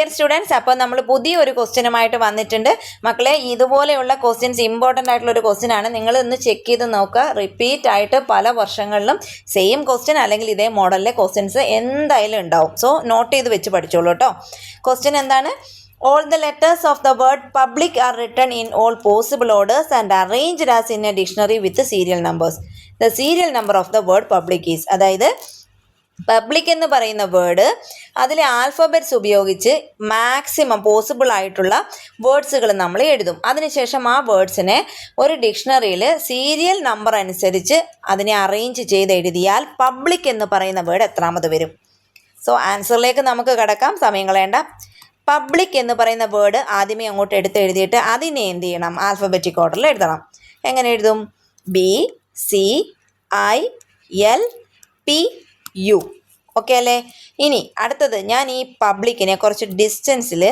Dear students, അപ്പോൾ നമ്മൾ പുതിയൊരു ക്വസ്റ്റ്യനുമായിട്ട് വന്നിട്ടുണ്ട് മക്കളെ. ഇതുപോലെയുള്ള ക്വസ്റ്റ്യൻസ് ഇമ്പോർട്ടൻ്റ് ആയിട്ടുള്ള ഒരു ക്വസ്റ്റ്യൻ ആണ്. നിങ്ങൾ ഒന്ന് ചെക്ക് ചെയ്ത് നോക്കുക. റിപ്പീറ്റ് ആയിട്ട് പല വർഷങ്ങളിലും സെയിം ക്വസ്റ്റ്യൻ അല്ലെങ്കിൽ ഇതേ മോഡലിലെ ക്വസ്റ്റ്യൻസ് എന്തായാലും ഉണ്ടാവും. സോ നോട്ട് ചെയ്ത് വെച്ച് പഠിച്ചോളൂ കേട്ടോ. ക്വസ്റ്റ്യൻ എന്താണ്? All the letters of the word public are written in all possible orders and arranged as in a dictionary with the serial numbers. The serial number of the word public is, അതായത് public എന്ന് പറയുന്ന word അതിലെ alphabets ഉപയോഗിച്ച് maximum possible ആയിട്ടുള്ള വേർഡ്സുകൾ നമ്മൾ എഴുതും. അതിനുശേഷം ആ വേർഡ്സിനെ ഒരു ഡിക്ഷണറിയിൽ സീരിയൽ നമ്പർ അനുസരിച്ച് അതിനെ അറേഞ്ച് ചെയ്ത് എഴുതിയാൽ പബ്ലിക് എന്ന് പറയുന്ന വേർഡ് എത്രാമത് വരും? സോ ആൻസറിലേക്ക് നമുക്ക് കടക്കാം, സമയം കളയേണ്ട. പബ്ലിക് എന്ന് പറയുന്ന വേർഡ് ആദ്യമേ അങ്ങോട്ട് എടുത്ത് എഴുതിയിട്ട് അതിനെ എന്ത് ചെയ്യണം? ആൽഫബറ്റിക് ഓർഡറിൽ എഴുതണം. എങ്ങനെ എഴുതും? BCILPU. ഓക്കെ അല്ലേ? ഇനി അടുത്തത്, ഞാൻ ഈ പബ്ലിക്കിനെ കുറച്ച് ഡിസ്റ്റൻസിൽ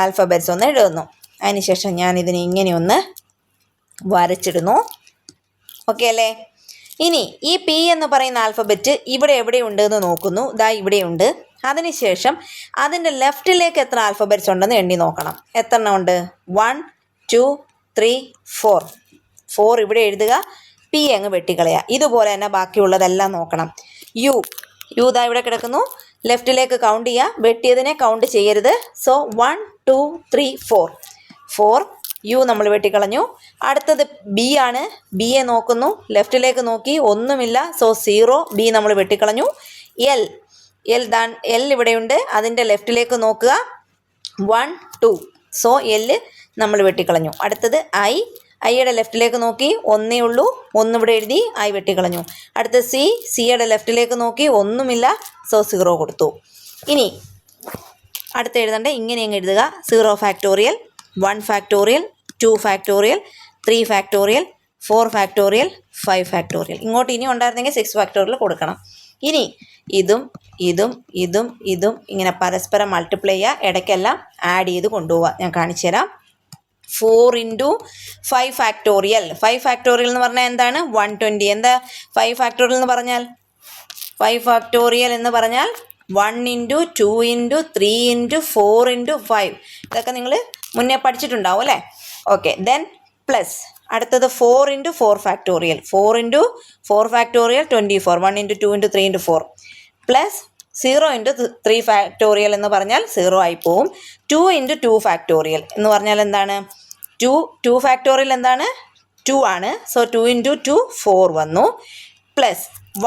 ആൽഫബറ്റ്സ് ഒന്ന് എഴുതുന്നു. അതിനുശേഷം ഞാൻ ഇതിനെ ഇങ്ങനെ ഒന്ന് വരച്ചിടുന്നു. ഓക്കെ അല്ലേ? ഇനി ഈ പി എന്ന് പറയുന്ന ആൽഫബറ്റ് ഇവിടെ എവിടെയുണ്ട് എന്ന് നോക്കുന്നു. ദാ ഇവിടെയുണ്ട്. അതിനുശേഷം അതിൻ്റെ ലെഫ്റ്റിലേക്ക് എത്ര ആൽഫബറ്റ്സ് ഉണ്ടെന്ന് എണ്ണി നോക്കണം. എത്ര എണ്ണം ഉണ്ട്? 1 2 3 4. 4 ഇവിടെ എഴുതുക, പി അങ്ങ് വെട്ടിക്കളയുക. ഇതുപോലെ തന്നെ ബാക്കിയുള്ളതെല്ലാം നോക്കണം. യു ദാ ഇവിടെ കിടക്കുന്നു. ലെഫ്റ്റിലേക്ക് കൗണ്ട് ചെയ്യുക, വെട്ടിയതിനെ കൗണ്ട് ചെയ്യരുത്. സോ 1 2 3 4 യു നമ്മൾ വെട്ടിക്കളഞ്ഞു. അടുത്തത് ബി ആണ്. ബിയെ നോക്കുന്നു, ലെഫ്റ്റിലേക്ക് നോക്കി, ഒന്നുമില്ല. സോ 0, ബി നമ്മൾ വെട്ടിക്കളഞ്ഞു. എൽ ഇവിടെയുണ്ട്, അതിൻ്റെ ലെഫ്റ്റിലേക്ക് നോക്കുക, 1 2. സോ എൽ നമ്മൾ വെട്ടിക്കളഞ്ഞു. അടുത്തത് ഐയുടെ ലെഫ്റ്റിലേക്ക് നോക്കി, ഒന്നേ ഉള്ളൂ, ഇവിടെ എഴുതി, ഐ വെട്ടിക്കളഞ്ഞു. അടുത്ത സിയുടെ ലെഫ്റ്റിലേക്ക് നോക്കി, ഒന്നുമില്ല. സോ 0 കൊടുത്തു. ഇനി അടുത്ത് എഴുതണ്ടേ, ഇങ്ങനെ അങ്ങ് എഴുതുക. 0 factorial, 1 factorial, 2 factorial, 3 factorial, 4 factorial, 5 factorial. ഇങ്ങോട്ട് ഇനി ഉണ്ടായിരുന്നെങ്കിൽ 6 ഫാക്ടോറിയൽ കൊടുക്കണം. ഇനി ഇതും ഇങ്ങനെ പരസ്പരം മൾട്ടിപ്ലൈ ചെയ്യുക, ഇടയ്ക്കെല്ലാം ആഡ് ചെയ്ത് കൊണ്ടുപോവുക. ഞാൻ കാണിച്ചു തരാം. 4 × 5 ഫാക്ടോറിയൽ. 5 ഫാക്ടോറിയൽ എന്ന് പറഞ്ഞാൽ എന്താണ്? 120. എന്താ 5 ഫാക്ടോറിയൽ എന്ന് പറഞ്ഞാൽ? 5 ഫാക്ടോറിയൽ എന്ന് പറഞ്ഞാൽ 1 × 2 × 3 × 4 × 5. ഇതൊക്കെ നിങ്ങൾ മുന്നേ പഠിച്ചിട്ടുണ്ടാവും അല്ലേ? ഓക്കെ. ദെൻ പ്ലസ് അടുത്തത് 4 × 4 ഫാക്ടോറിയൽ. 4 × 4 ഫാക്ടോറിയൽ 24. 1 × 2 × 3 × 4 പ്ലസ് 0 × 3 ഫാക്ടോറിയൽ എന്ന് പറഞ്ഞാൽ 0 ആയി പോവും. 2 × 2 ഫാക്ടോറിയൽ എന്ന് പറഞ്ഞാൽ എന്താണ്? 2 ഫാക്ടോറിയൽ എന്താണ്? 2 ആണ്. സോ 2 × 2 4 വന്നു. Plus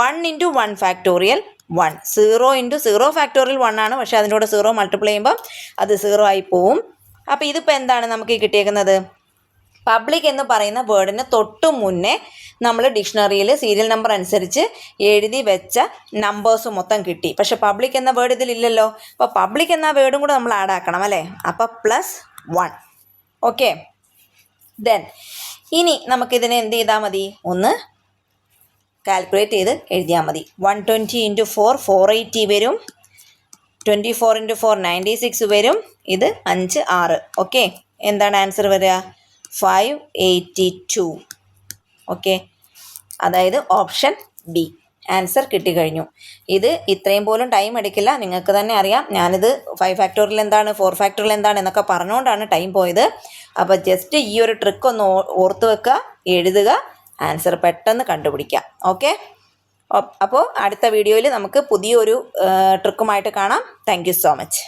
1 × 1 factorial 1. 0 × 0 ഫാക്ടോറിയൽ 1 ആണ്, പക്ഷേ അതിനോട് 0 മൾട്ടിപ്ലൈ ചെയ്യുമ്പം അത് 0 ആയി പോവും. അപ്പോൾ ഇതിപ്പോൾ എന്താണ് നമുക്ക് കിട്ടിയേക്കുന്നത്? പബ്ലിക് എന്ന് പറയുന്ന വേർഡിന് തൊട്ട് മുന്നേ നമ്മൾ ഡിക്ഷണറിയിൽ സീരിയൽ നമ്പർ അനുസരിച്ച് എഴുതി വെച്ച നമ്പേഴ്സ് മൊത്തം കിട്ടി. പക്ഷെ പബ്ലിക് എന്ന വേർഡ് ഇതിലില്ലല്ലോ. അപ്പോൾ പബ്ലിക് എന്ന വേർഡും കൂടെ നമ്മൾ ആഡ് ആക്കണം അല്ലേ? അപ്പോൾ +1. ഓക്കെ. ദെൻ ഇനി നമുക്കിതിനെ എന്ത് ചെയ്താൽ മതി? ഒന്ന് കാൽക്കുലേറ്റ് ചെയ്ത് എഴുതിയാൽ മതി. 120 × 4 480 വരും. 24 × 4 96 വരും. ഇത് 5 6. ഓക്കെ. എന്താണ് ആൻസർ വരിക? 582. ഓക്കെ. അതായത് ഓപ്ഷൻ ബി ആൻസർ കിട്ടിക്കഴിഞ്ഞു. ഇത് ഇത്രയും പോലും ടൈം എടുക്കില്ല, നിങ്ങൾക്ക് തന്നെ അറിയാം. ഞാനിത് 5 ഫാക്ടോറിയൽ എന്താണ്, 4 ഫാക്ടോറിയൽ എന്താണ് എന്നൊക്കെ പറഞ്ഞുകൊണ്ടാണ് ടൈം പോയത്. അപ്പോൾ ജസ്റ്റ് ഈ ഒരു ട്രിക്ക് ഒന്ന് ഓർത്ത് വെക്കുക, എഴുതുക, ആൻസർ പെട്ടെന്ന് കണ്ടുപിടിക്കുക. ഓക്കെ. അപ്പോൾ അടുത്ത വീഡിയോയിൽ നമുക്ക് പുതിയൊരു ട്രിക്കുമായിട്ട് കാണാം. Thank you so much.